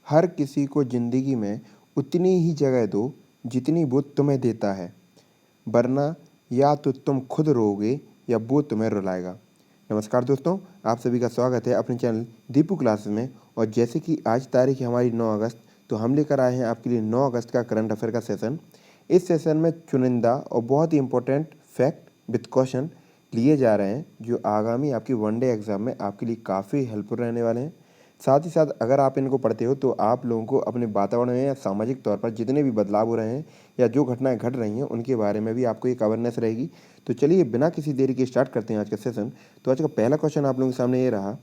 हर किसी को ज़िंदगी में उतनी ही जगह दो जितनी वो तुम्हें देता है, वरना या तो तुम खुद रोओगे या वो तुम्हें रुलाएगा। नमस्कार दोस्तों, आप सभी का स्वागत है अपने चैनल दीपू क्लासेस में। और जैसे कि आज तारीख है हमारी 9 अगस्त, तो हम लेकर आए हैं आपके लिए 9 अगस्त का करंट अफेयर का सेशन। इस सेशन में चुनिंदा और बहुत ही इंपॉर्टेंट फैक्ट विद क्वेश्चन लिए जा रहे हैं, जो आगामी आपकी वनडे एग्जाम में आपके लिए काफ़ी हेल्पफुल रहने वाले हैं। साथ ही साथ अगर आप इनको पढ़ते हो तो आप लोगों को अपने वातावरण में या सामाजिक तौर पर जितने भी बदलाव हो रहे हैं या जो घटनाएं घट रही हैं उनके बारे में भी आपको एक अवेयरनेस रहेगी। तो चलिए बिना किसी देरी के स्टार्ट करते हैं आज का सेशन। तो आज का पहला क्वेश्चन आप लोगों के सामने ये रहा,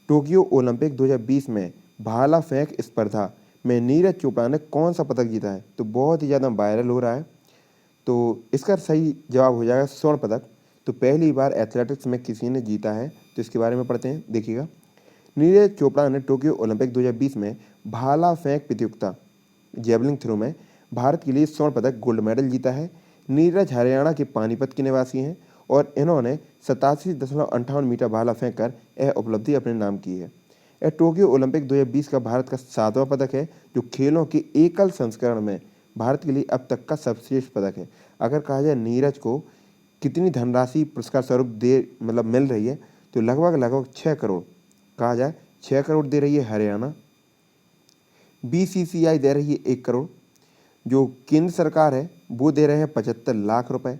टोक्यो ओलंपिक 2020 में भाला फेंक स्पर्धा में नीरज चोपड़ा ने कौन सा पदक जीता है? तो बहुत ही ज़्यादा वायरल हो रहा है, तो इसका सही जवाब हो जाएगा स्वर्ण पदक। तो पहली बार एथलेटिक्स में किसी ने जीता है, तो इसके बारे में पढ़ते हैं। देखिएगा, नीरज चोपड़ा ने टोक्यो ओलंपिक 2020 में भाला फेंक प्रतियोगिता जेवलिन थ्रो में भारत के लिए स्वर्ण पदक गोल्ड मेडल जीता है। नीरज हरियाणा के पानीपत के निवासी हैं और इन्होंने 87.58 मीटर भाला फेंक कर यह उपलब्धि अपने नाम की है। यह टोक्यो ओलंपिक 2020 का भारत का 7वां पदक है, जो खेलों के एकल संस्करण में भारत के लिए अब तक का सर्वश्रेष्ठ पदक है। अगर कहा जाए नीरज को कितनी धनराशि पुरस्कार स्वरूप मिल रही है, तो लगभग लगभग 6 करोड़, कहा जाए 6 करोड़ दे रही है हरियाणा। बीसीसीआई दे रही है 1 करोड़। जो केंद्र सरकार है वो दे रहे हैं 75 लाख रुपए।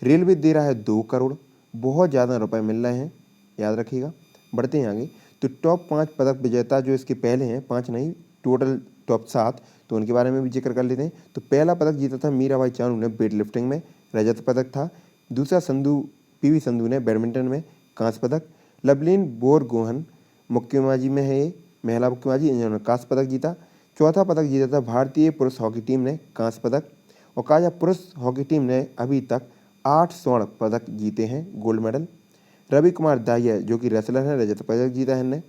रेलवे दे रहा है 2 करोड़। बहुत ज़्यादा रुपए मिल रहे हैं, याद रखिएगा। बढ़ते हैं आगे, तो टॉप 5 पदक विजेता जो इसके पहले हैं, 5 नहीं टोटल टॉप 7, तो उनके बारे में भी जिक्र कर लेते हैं। तो पहला पदक जीता था मीराबाई चानू ने वेट लिफ्टिंग में, रजत पदक था। दूसरा पीवी संधू ने बैडमिंटन में कांस्य पदक। लवलीन बोरगोहन मुक्केबाजी में है, ये महिला मुक्केबाजी, इन्होंने कांस्य पदक जीता। चौथा पदक जीता था भारतीय पुरुष हॉकी टीम ने, कांस्य पदक। और कहा जाए पुरुष हॉकी टीम ने अभी तक 8 स्वर्ण पदक जीते हैं, गोल्ड मेडल। रवि कुमार दाहिया जो कि रेसलर हैं, रजत पदक जीता है इनने।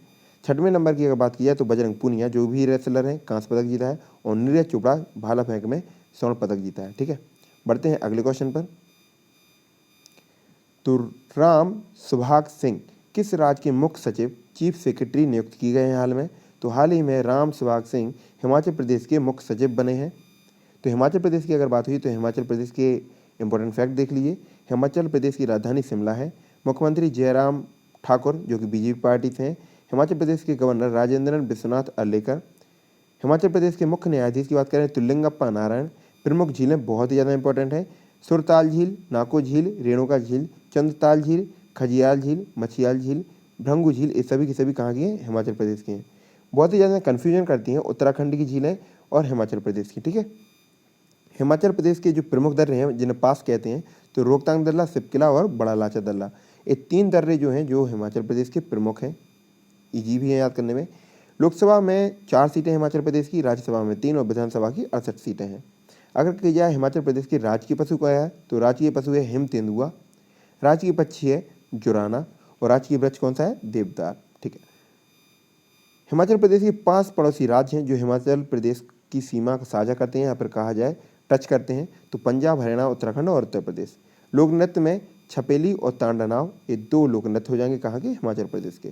6वें नंबर की अगर बात की जाए तो बजरंग पूनिया जो भी रेसलर हैं, कांस्य पदक जीता है। और नीरज चोपड़ा भाला फेंक में स्वर्ण पदक जीता है। ठीक है, बढ़ते हैं अगले क्वेश्चन पर। तो राम सुभाग सिंह किस राज्य के मुख्य सचिव चीफ सेक्रेटरी नियुक्त किए गए हैं हाल में? तो हाल ही में राम सुभाग सिंह हिमाचल प्रदेश के मुख्य सचिव बने हैं। तो हिमाचल प्रदेश की अगर बात हुई तो हिमाचल प्रदेश के इंपॉर्टेंट फैक्ट देख लीजिए। हिमाचल प्रदेश की राजधानी शिमला है। मुख्यमंत्री जयराम ठाकुर जो कि बीजेपी पार्टी से हैं। हिमाचल प्रदेश के गवर्नर राजेंद्र विश्वनाथ अर्लेकर। हिमाचल प्रदेश के मुख्य न्यायाधीश की बात करें तो लिंगप्पा नारायण। प्रमुख झीलें बहुत ही ज़्यादा इंपॉर्टेंट है, सुरताल झील, नाको झील, रेणुका झील, चंद्रताल झील, खजियाल झील, मछियाल झील, भृंगु झील, ये सभी की सभी कहाँ की हैं? हिमाचल प्रदेश की हैं। बहुत ही ज़्यादा कन्फ्यूजन करती हैं उत्तराखंड की झीलें और हिमाचल प्रदेश की। ठीक है, हिमाचल प्रदेश के जो प्रमुख दर्रे हैं जिन्हें पास कहते हैं, तो रोहतांग दर्रा, सिपकिला और बड़ा लाचा दर्रा, ये 3 दर्रे जो हैं जो हिमाचल प्रदेश के प्रमुख हैं। ईजी भी है याद करने में। लोकसभा में 4 सीटें हिमाचल प्रदेश की, राज्यसभा में 3 और विधानसभा की 68 सीटें हैं। अगर कही जाए हिमाचल प्रदेश के राजकीय पशु क्या है, तो राजकीय पशु है हिम तेंदुआ, राजकीय पक्षी है जुराना और राजकीय वृक्ष कौन सा है? देवदार। ठीक है, हिमाचल प्रदेश के 5 पड़ोसी राज्य हैं जो हिमाचल प्रदेश की सीमा साझा करते हैं, यहाँ पर कहा जाए टच करते हैं, तो पंजाब, हरियाणा, उत्तराखंड और उत्तर प्रदेश। लोक नृत्य में छपेली और तांडनाव, ये 2 लोक नृत्य हो जाएंगे कहाँ के? हिमाचल प्रदेश के।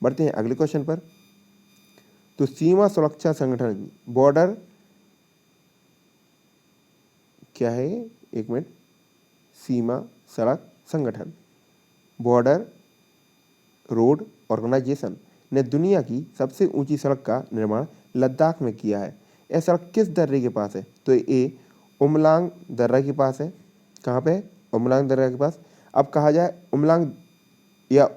बढ़ते हैं अगले क्वेश्चन पर। तो सीमा सुरक्षा संगठन बॉर्डर क्या है? एक मिनट, सीमा सड़क संगठन बॉर्डर रोड ऑर्गेनाइजेशन ने दुनिया की सबसे ऊंची सड़क का निर्माण लद्दाख में किया है। यह सड़क किस दर्रे के पास है? तो ये उमलांग दर्रा के पास है। कहाँ पे? उमलांग दर्रा के पास। अब कहा जाए उमलांग या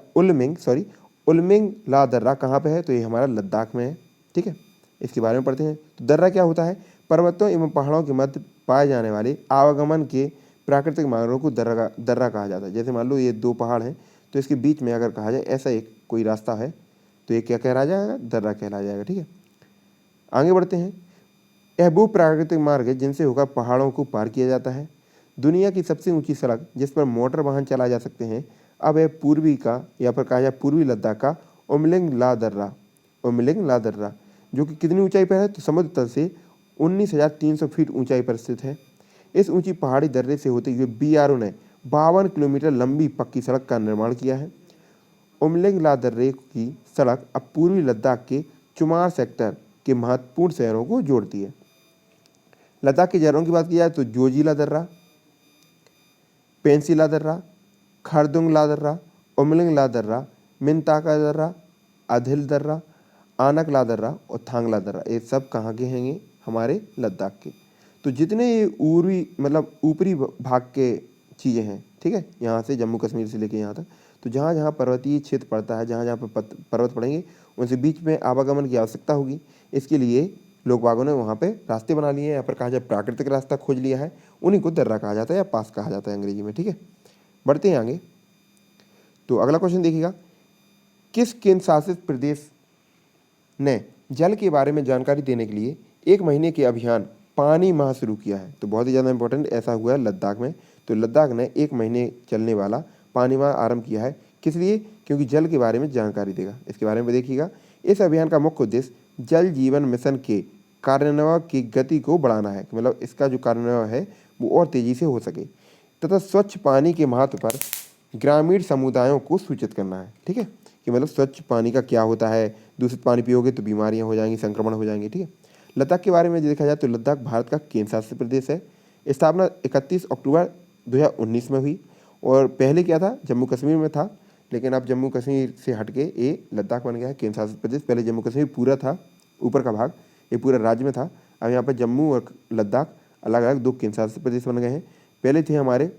उलमिंग ला दर्रा कहाँ पे है? तो ये हमारा लद्दाख में है। ठीक है, इसके बारे में पढ़ते हैं। तो दर्रा क्या होता है? पर्वतों एवं पहाड़ों के मध्य पाए जाने वाले आवागमन के प्राकृतिक मार्गों को दर्रा कहा जाता है। जैसे मान लो ये 2 पहाड़ हैं, तो इसके बीच में अगर कहा जाए ऐसा एक कोई रास्ता है, तो ये क्या कहला जाएगा? दर्रा कहला जाएगा। ठीक है, आगे बढ़ते हैं। यह भू प्राकृतिक मार्ग है जिनसे होकर पहाड़ों को पार किया जाता है। दुनिया की सबसे ऊंची सड़क जिस पर मोटर वाहन चला जा सकते हैं, अब यह पूर्वी का या पर कहा जाए पूर्वी लद्दाख का उमलिंग ला दर्रा जो कि कितनी ऊंचाई पर है? तो समुद्र तल से 19,300 फीट ऊंचाई पर स्थित है। इस ऊंची पहाड़ी दर्रे से होते हुए BRO ने 52 किलोमीटर लंबी पक्की सड़क का निर्माण किया है। उमलिंग ला दर्रे की सड़क अब पूर्वी लद्दाख के चुमार सेक्टर के महत्वपूर्ण शहरों को जोड़ती है। लद्दाख के शहरों की बात की जाए तो जोजिला दर्रा, पेंसिला दर्रा, खरदुंगला दर्रा, उमलिंगला दर्रा, मिनताका दर्रा, अधिल दर्रा, आनकला दर्रा और थांगला दर्रा, ये सब कहाँ के हैं? हमारे लद्दाख के। तो जितने ये ऊपरी भाग के चीज़ें हैं, ठीक है, यहाँ से जम्मू कश्मीर से लेके यहाँ तक, तो जहाँ जहाँ पर्वतीय क्षेत्र पड़ता है, जहाँ जहाँ पर पर्वत पड़ेंगे, उनसे बीच में आवागमन की आवश्यकता होगी। इसके लिए लोग बागों ने वहाँ पे रास्ते बना लिए हैं, यहाँ पर कहा जाए प्राकृतिक रास्ता खोज लिया है, उन्हीं को दर्रा कहा जाता है या पास कहा जाता है अंग्रेजी में, ठीक है। बढ़ते हैं आगे। तो अगला क्वेश्चन देखिएगा, किस केंद्र शासित प्रदेश ने जल के बारे में जानकारी देने के लिए 1 महीने के अभियान पानी माह शुरू किया है? तो बहुत ही ज़्यादा इंपॉर्टेंट ऐसा हुआ है लद्दाख में। तो लद्दाख ने 1 महीने चलने वाला पानी माह आरंभ किया है। किस लिए? क्योंकि जल के बारे में जानकारी देगा। इसके बारे में देखिएगा, इस अभियान का मुख्य उद्देश्य जल जीवन मिशन के कार्यान्वयन की गति को बढ़ाना है, मतलब इसका जो कार्यान्वयन है वो और तेज़ी से हो सके, तथा स्वच्छ पानी के महत्व पर ग्रामीण समुदायों को सूचित करना है, ठीक है, कि मतलब स्वच्छ पानी का क्या होता है, दूषित पानी पियोगे तो बीमारियां हो जाएंगी, संक्रमण हो जाएंगे, ठीक है। लद्दाख के बारे में देखा जाए तो लद्दाख भारत का केंद्र शासित प्रदेश है। स्थापना 31 अक्टूबर 2019 में हुई और पहले क्या था, जम्मू कश्मीर में था, लेकिन अब जम्मू कश्मीर से हटके ये लद्दाख बन गया है केंद्र शासित प्रदेश। पहले जम्मू कश्मीर पूरा था, ऊपर का भाग ये पूरा राज्य में था। अब यहाँ पर जम्मू और लद्दाख अलग अलग 2 केंद्र शासित प्रदेश बन गए हैं। पहले थे हमारे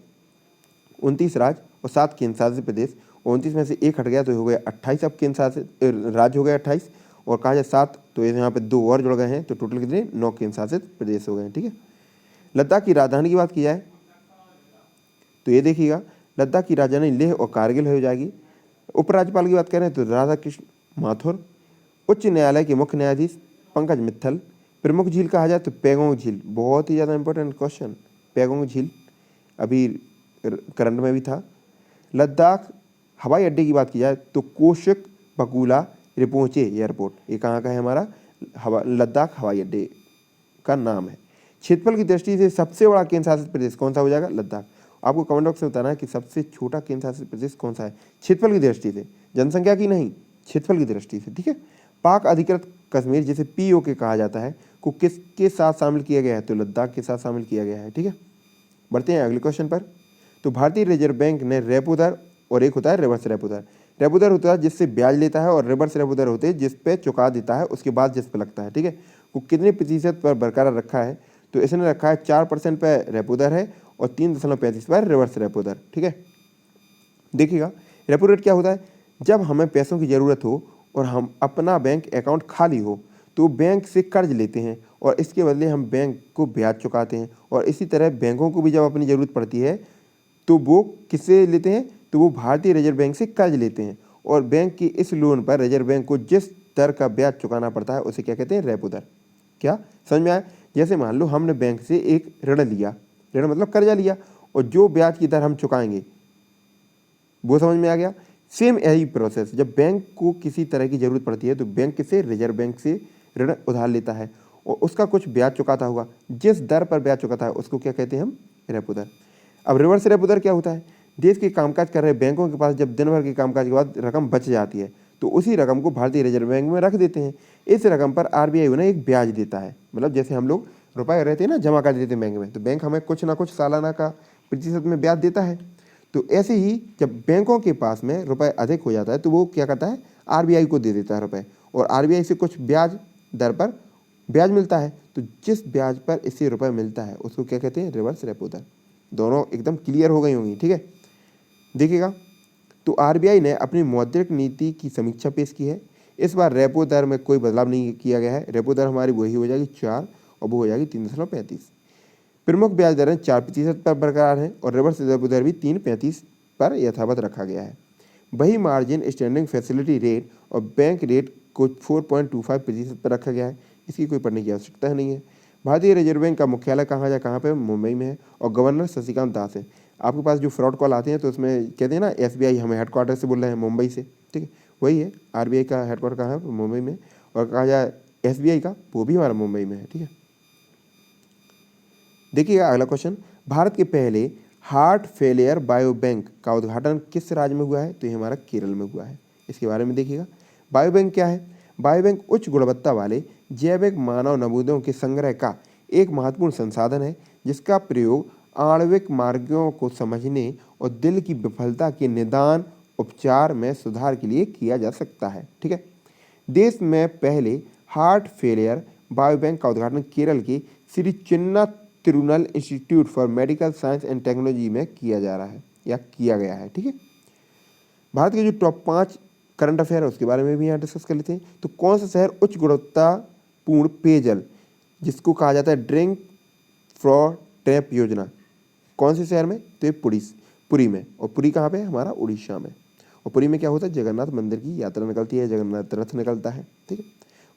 29 राज्य और 7 केंद्र शासित प्रदेश, 29 में से 1 हट गया तो हो गया 28, अब केंद्र शासित राज्य हो गया 28, और कहा जाए 7, तो यहाँ पे 2 और जुड़ गए हैं, तो टोटल कितने 9 केंद्र शासित प्रदेश हो गए हैं, ठीक है। लद्दाख की राजधानी की बात की जाए तो ये देखिएगा, लद्दाख की राजधानी लेह और कारगिल हो जाएगी। उपराज्यपाल की बात करें तो राधा कृष्ण माथुर। उच्च न्यायालय के मुख्य न्यायाधीश पंकज मित्तल। प्रमुख झील कहा जाए तो पैगोंग झील, बहुत ही ज़्यादा इंपॉर्टेंट क्वेश्चन, पैगोंग झील अभी करंट में भी था। लद्दाख हवाई अड्डे की बात की जाए तो कोशक बकुला रिपोचे एयरपोर्ट, ये कहाँ का है हमारा लद्दाख हवाई अड्डे का नाम है। क्षेत्रफल की दृष्टि से सबसे बड़ा केंद्र शासित प्रदेश कौन सा हो जाएगा? लद्दाख। आपको कमेंट बॉक्स में बताना है कि सबसे छोटा केंद्र शासित प्रदेश कौन सा है क्षेत्रफल की दृष्टि से, जनसंख्या की नहीं, क्षेत्रफल की दृष्टि से, ठीक है। पाक अधिकृत कश्मीर जिसे POK कहा जाता है को किसके साथ शामिल किया गया है? तो लद्दाख के साथ शामिल किया गया है, ठीक है। बढ़ते हैं अगले क्वेश्चन पर। तो भारतीय रिजर्व बैंक ने रेपो दर और एक होता है रिवर्स रेपो दर। रेपो दर होता है जिससे ब्याज लेता है और रिवर्स रेपो दर होते हैं जिस पे चुका देता है उसके बाद जिस पे लगता है, ठीक है। वो कितने प्रतिशत पर बरकरार रखा है? तो इसने रखा है 4% पर रेपो दर है और 3.35 पर रिवर्स रेपो दर, ठीक है। देखिएगा रेपो रेट क्या होता है, जब हमें पैसों की ज़रूरत हो और हम अपना बैंक अकाउंट खाली हो तो बैंक से कर्ज लेते हैं और इसके बदले हम बैंक को ब्याज चुकाते हैं। और इसी तरह बैंकों को भी जब अपनी ज़रूरत पड़ती है तो वो किससे लेते हैं? तो वो भारतीय रिजर्व बैंक से कर्ज लेते हैं और बैंक की इस लोन पर रिजर्व बैंक को जिस दर का ब्याज चुकाना पड़ता है उसे क्या कहते हैं? रेपो दर। क्या समझ में आया? जैसे मान लो हमने बैंक से एक ऋण लिया, ऋण मतलब कर्जा लिया, और जो ब्याज की दर हम चुकाएंगे वो समझ में आ गया। सेम यही प्रोसेस, जब बैंक को किसी तरह की ज़रूरत पड़ती है तो बैंक किसे? रिजर्व बैंक से ऋण उधार लेता है और उसका कुछ ब्याज चुकाता हुआ, जिस दर पर ब्याज चुकाता है उसको क्या कहते हैं हम? रेपो दर। अब रिवर्स रेपो दर क्या होता है? देश के कामकाज कर रहे बैंकों के पास जब दिन भर के कामकाज के बाद रकम बच जाती है तो उसी रकम को भारतीय रिजर्व बैंक में रख देते हैं। इस रकम पर RBI उन्हें एक ब्याज देता है, मतलब जैसे हम लोग रुपए रहते हैं ना जमा कर देते हैं बैंक में, तो बैंक हमें कुछ ना कुछ सालाना का प्रतिशत में ब्याज देता है। तो ऐसे ही जब बैंकों के पास में रुपए अधिक हो जाता है तो वो क्या करता है? RBI को दे देता है रुपए, और RBI से कुछ ब्याज दर पर ब्याज मिलता है। तो जिस ब्याज पर इसे रुपए मिलता है उसको क्या कहते हैं? रिवर्स रेपो दर। दोनों एकदम क्लियर हो गई होंगी, ठीक है। देखिएगा, तो RBI ने अपनी मौद्रिक नीति की समीक्षा पेश की है। इस बार रेपो दर में कोई बदलाव नहीं किया गया है। रेपो दर हमारी वही हो जाएगी 4 और वो हो जाएगी 3.35। प्रमुख ब्याज दरें 4% पर बरकरार हैं और रिवर्स रेपो दर भी 3.35 पर यथावत रखा गया है। वही मार्जिन स्टैंडिंग फैसिलिटी रेट और बैंक रेट को 4.25% पर रखा गया है। इसकी कोई पढ़ने की आवश्यकता नहीं है। भारतीय रिजर्व बैंक का मुख्यालय कहाँ पे? मुंबई में है और गवर्नर शशिकांत दास है। आपके पास जो फ्रॉड कॉल आते हैं तो उसमें कहते हैं ना SBI हमें हेडक्वार्टर से बोल रहे हैं मुंबई से, ठीक है, वही है। RBI का हेडक्वार्टर कहाँ है? मुंबई में। और कहा जाए SBI का, वो भी हमारा मुंबई में है, ठीक है। देखिएगा अगला क्वेश्चन, भारत के पहले हार्ट फेलियर बायो बैंक का उद्घाटन किस राज्य में हुआ है? तो ये हमारा केरल में हुआ है। इसके बारे में देखिएगा, बायो बैंक क्या है? बायोबैंक उच्च गुणवत्ता वाले जैविक मानव नमूनों के संग्रह का एक महत्वपूर्ण संसाधन है जिसका प्रयोग आणविक मार्गों को समझने और दिल की विफलता के निदान उपचार में सुधार के लिए किया जा सकता है। ठीक है। देश में पहले हार्ट फेलियर बायोबैंक का उद्घाटन केरल के Shri Chinna Tirunal institute for medical science and technology में किया जा रहा है या किया गया है। ठीक है। भारत के जो टॉप 5 करंट अफेयर है उसके बारे में भी यहाँ डिस्कस कर लेते हैं। तो कौन सा शहर उच्च गुणवत्तापूर्ण पेयजल जिसको कहा जाता है ड्रिंक फ्रॉम टैप योजना, कौन से शहर में? तो ये पुरी में। और पुरी कहाँ पे है? हमारा उड़ीसा में। और पुरी में क्या होता है? जगन्नाथ मंदिर की यात्रा निकलती है, जगन्नाथ रथ निकलता है। ठीक है।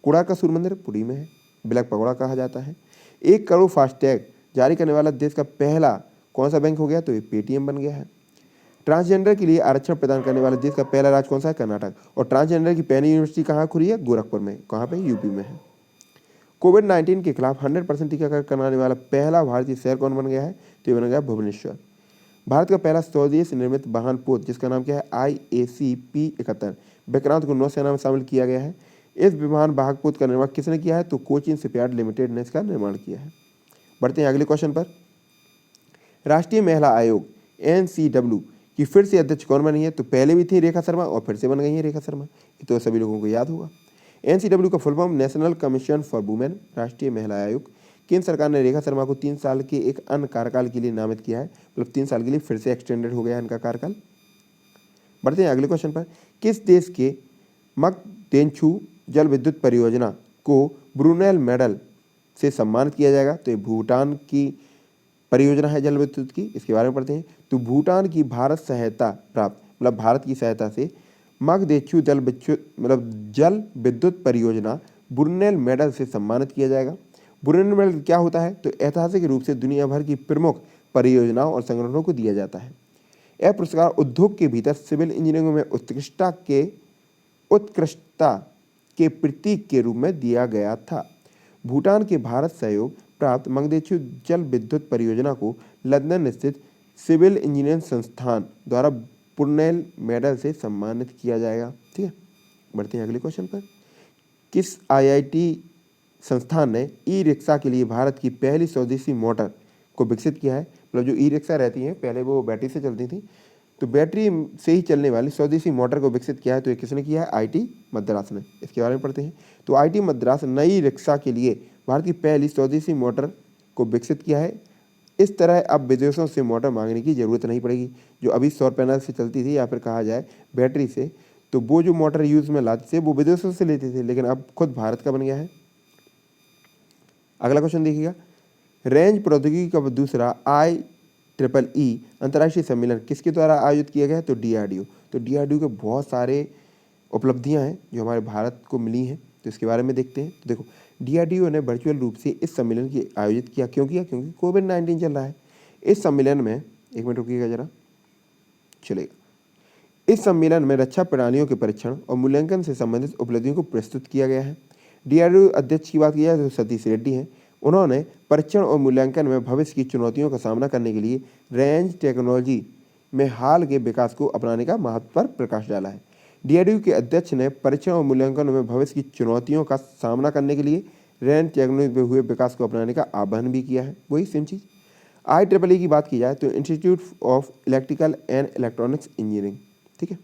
कुड़ा का सूर्य मंदिर पुरी में है, ब्लैक पगोड़ा कहा जाता है। 1 करोड़ फास्टैग जारी करने वाला देश का पहला कौन सा बैंक हो गया? तो ये पेटीएम बन गया है। ट्रांसजेंडर के लिए आरक्षण प्रदान करने वाले देश का पहला राज्य कौन सा है? कर्नाटक। और ट्रांसजेंडर की पहली यूनिवर्सिटी कहाँ खुली है? गोरखपुर में। कहाँ पे? यूपी में है। कोविड-19 के खिलाफ 100% टीकाकरण कराने वाला पहला भारतीय शहर कौन बन गया है? तो ये बन गया भुवनेश्वर। भारत का पहला स्वदेश निर्मित वाहन पोत जिसका नाम क्या है? IAC P71 विक्रांत को नौसेना में शामिल किया गया है। इस विमान वाहक पोत का निर्माण किसने किया है? तो कोचिन शिपयार्ड लिमिटेड ने इसका निर्माण किया है। बढ़ते हैं अगले क्वेश्चन पर। राष्ट्रीय महिला आयोग NCW की फिर से अध्यक्ष कौन बनी है? तो पहले भी थी रेखा शर्मा और फिर से बन गई है रेखा शर्मा। ये तो सभी लोगों को याद होगा। NCW का full form national commission for women, राष्ट्रीय महिला आयोग। केंद्र सरकार ने रेखा शर्मा को 3 साल के एक अन्य कार्यकाल के लिए नामित किया है, मतलब 3 साल के लिए फिर से एक्सटेंडेड हो गया है इनका कार्यकाल। बढ़ते हैं अगले क्वेश्चन पर। किस देश के मकदेंछू जल विद्युत परियोजना को ब्रुनेल मेडल से सम्मानित किया जाएगा? तो ये भूटान की परियोजना है जल विद्युत की, इसके बारे में पढ़ते हैं। तो भूटान की भारत सहायता प्राप्त, मतलब भारत की सहायता से मकदेंछू जल विद्युत परियोजना ब्रुनेल मेडल से सम्मानित किया जाएगा। ब्रुनेल मेडल क्या होता है? तो ऐतिहासिक रूप से दुनिया भर की प्रमुख परियोजनाओं और संगठनों को दिया जाता है। यह पुरस्कार उद्योग के भीतर सिविल इंजीनियरिंग में उत्कृष्टता के प्रतीक के रूप में दिया गया था। भूटान के भारत सहयोग प्राप्त मकदेंछू जल विद्युत परियोजना को लंदन स्थित सिविल इंजीनियरिंग संस्थान द्वारा ब्रुनेल मेडल से सम्मानित किया जाएगा। ठीक है। बढ़ते हैं अगले क्वेश्चन पर। किस IIT संस्थान ने ई-रिक्शा के लिए भारत की पहली स्वदेशी मोटर को विकसित किया है? मतलब जो ई-रिक्शा रहती हैं पहले वो बैटरी से चलती थी, तो बैटरी से ही चलने वाली स्वदेशी मोटर को विकसित किया है। तो ये किसने किया है? IIT मद्रास ने। इसके बारे में पढ़ते हैं। तो IIT मद्रास नई रिक्शा के लिए भारत की पहली स्वदेशी मोटर को विकसित किया है। इस तरह अब विदेशों से मोटर मांगने की जरूरत नहीं पड़ेगी। जो अभी सौर पैनल से चलती थी या फिर कहा जाए बैटरी से, तो वो जो मोटर यूज़ में लाते थे वो विदेशों से लेते थे, लेकिन अब खुद भारत का बन गया है। अगला क्वेश्चन देखिएगा। रेंज प्रौद्योगिकी का दूसरा IEEE अंतर्राष्ट्रीय सम्मेलन किसके द्वारा आयोजित किया गया है? तो DRDO। तो DRDO के बहुत सारे उपलब्धियां हैं जो हमारे भारत को मिली हैं, तो इसके बारे में देखते हैं। तो देखो, DRDO ने वर्चुअल रूप से इस सम्मेलन की आयोजित किया। क्यों किया? क्योंकि कोविड-19 चल रहा है। इस सम्मेलन में, एक मिनट रुकिएगा जरा, चलेगा। इस सम्मेलन में रक्षा प्रणालियों के परीक्षण और मूल्यांकन से संबंधित उपलब्धियों को प्रस्तुत किया गया है। DRDO अध्यक्ष की बात की जाए तो सतीश रेड्डी हैं। उन्होंने परीक्षण और मूल्यांकन में भविष्य की चुनौतियों का सामना करने के लिए रेंज टेक्नोलॉजी में हाल के विकास को अपनाने का महत्व पर प्रकाश डाला है। DRDO के अध्यक्ष ने परीक्षण और मूल्यांकन में भविष्य की चुनौतियों का सामना करने के लिए रेंज टेक्नोलॉजी में हुए विकास को अपनाने का आह्वान भी किया है। वही सेम चीज़। IEEE की बात की जाए तो institute of electrical and electronics engineering. ठीक है।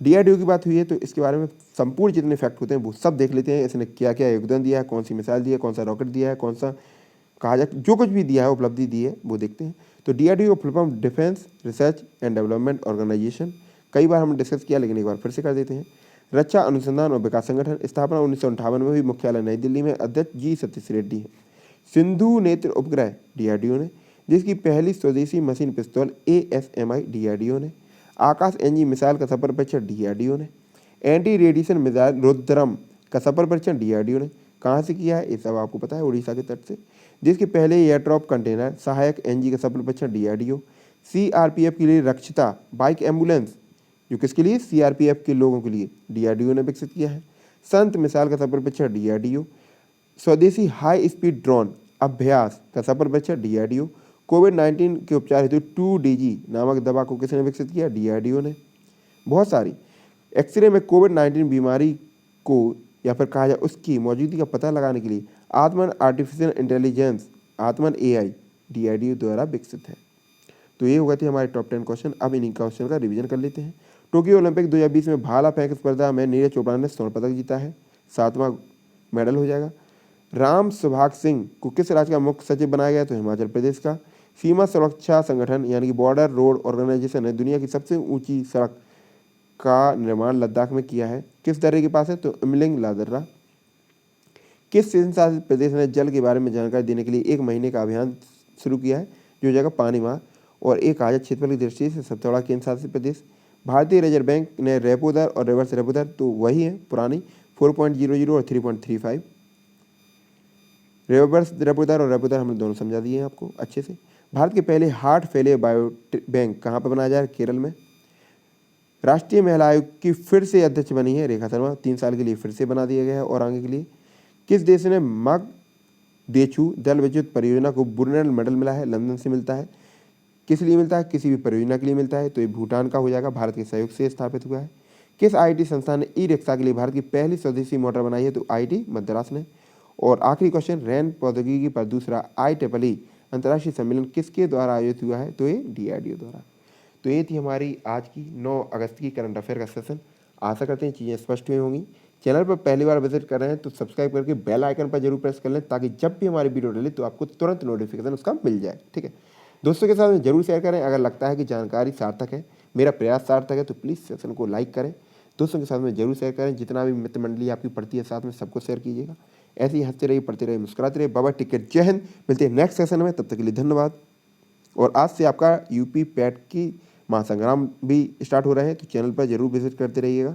DRDO की बात हुई है तो इसके बारे में संपूर्ण जितने फैक्ट होते हैं वो सब देख लेते हैं। इसने क्या क्या योगदान दिया है, कौन सी मिसाइल दी है, कौन सा रॉकेट दिया है, कौन सा कहा जाए जो कुछ भी दिया है, उपलब्धि दी है, वो देखते हैं। तो DRDO full form defence research and development organisation, कई बार हमने डिस्कस किया लेकिन एक बार फिर से कर देते हैं। रक्षा अनुसंधान और विकास संगठन, स्थापना 1958 में हुई, मुख्यालय नई दिल्ली में, अध्यक्ष जी सतीश रेड्डी है। सिंधु नेत्र उपग्रह DRDO ने, जिसकी पहली स्वदेशी मशीन पिस्तौल ASMI DRDO ने। आकाश NG मिसाइल का सफल परीक्षण DRDO ने। एंटी रेडिएशन मिसाइल रुद्रम का सफल परीक्षण DRDO ने। कहाँ से किया है? ये सब आपको पता है, उड़ीसा के तट से। जिसके पहले एयरड्रॉप कंटेनर सहायक NG का सफल परीक्षण DRDO। CRPF के लिए रक्षिता बाइक एम्बुलेंस, जो किसके लिए? CRPF के लोगों के लिए DRDO ने विकसित किया है। संत मिसाइल का सफल परीक्षण DRDO। स्वदेशी हाई स्पीड ड्रोन अभ्यास का सफल परीक्षण DRDO। कोविड-19 के उपचार हेतु 2DG नामक दवा को किसने विकसित किया? DRDO ने। बहुत सारी एक्सरे में कोविड-19 बीमारी को या फिर कहा जाए उसकी मौजूदगी का पता लगाने के लिए आत्मन आर्टिफिशियल इंटेलिजेंस आत्मन AI DRDO द्वारा विकसित है। तो ये हो गए थे हमारे टॉप 10 क्वेश्चन। अब इन्हीं क्वेश्चन का रिवीजन कर लेते हैं। टोक्यो ओलंपिक 2020 में भाला फेंक स्पर्धा में नीरज चोपड़ा ने स्वर्ण पदक जीता है, 7वां मेडल हो जाएगा। राम सुभाग सिंह को किस राज्य का मुख्य सचिव बनाया गया? तो हिमाचल प्रदेश का। सीमा सुरक्षा संगठन यानी कि बॉर्डर रोड ऑर्गेनाइजेशन ने दुनिया की सबसे ऊंची सड़क का निर्माण लद्दाख में किया है, किस दर्रे के पास है? तो इमलिंग लादर्रा। किस केंद्र शासित प्रदेश ने जल के बारे में जानकारी देने के लिए 1 महीने का अभियान शुरू किया है? जो हो जाएगा पानी माह। और एक आजाद क्षेत्रफल की दृष्टि से सबसे बड़ा केंद्र शासित प्रदेश। भारतीय रिजर्व बैंक ने रेपो दर और रिवर्स रेपो दर तो वही है पुरानी 4.00 और 3.35। रिवर्स रेपो दर और रेपो दर हमने दोनों समझा दिए हैं आपको अच्छे से। भारत के पहले हार्ट फेलियर बायो बैंक कहाँ पर बनाया जा रहा है? केरल में। राष्ट्रीय महिला आयोग की फिर से अध्यक्ष बनी है रेखा शर्मा, 3 साल के लिए फिर से बना दिया गया है और आगे के लिए। किस देश ने मग देछू जल विद्युत परियोजना को ब्रुनेल मेडल मिला है? लंदन से मिलता है। किस लिए मिलता है? किसी भी परियोजना के लिए मिलता है, तो ये भूटान का हो जाएगा, भारत के सहयोग से स्थापित हुआ है। किस IIT संस्थान ने ई रिक्शा के लिए भारत की पहली स्वदेशी मोटर बनाई है? तो IIT मद्रास ने। और आखिरी क्वेश्चन, रैन प्रौद्योगिकी पर दूसरा IEEE अंतर्राष्ट्रीय सम्मेलन किसके द्वारा आयोजित हुआ है? तो ये DRDO द्वारा। तो ये थी हमारी आज की 9 अगस्त की करंट अफेयर का सेशन। आशा करते हैं चीज़ें स्पष्ट हुई होंगी। चैनल पर पहली बार विजिट कर रहे हैं तो सब्सक्राइब करके बेल आइकन पर जरूर प्रेस कर लें, ताकि जब भी हमारी वीडियो डले तो आपको तुरंत नोटिफिकेशन उसका मिल जाए। ठीक है, दोस्तों के साथ जरूर शेयर करें। अगर लगता है कि जानकारी सार्थक है, मेरा प्रयास सार्थक है, तो प्लीज़ सेशन को लाइक करें, दोस्तों के साथ में जरूर शेयर करें। जितना भी मित्र मंडली आपकी पढ़ती है साथ में सबको शेयर कीजिएगा। ऐसे ही हंसते रहिए, पढ़ते रहिए, मुस्कुराते रहिए। बाबा टिकट, जय हिंद। मिलते हैं नेक्स्ट सेशन में, तब तक के लिए धन्यवाद। और आज से आपका UP पैट की महासंग्राम भी स्टार्ट हो रहे हैं, तो चैनल पर जरूर विजिट करते रहिएगा।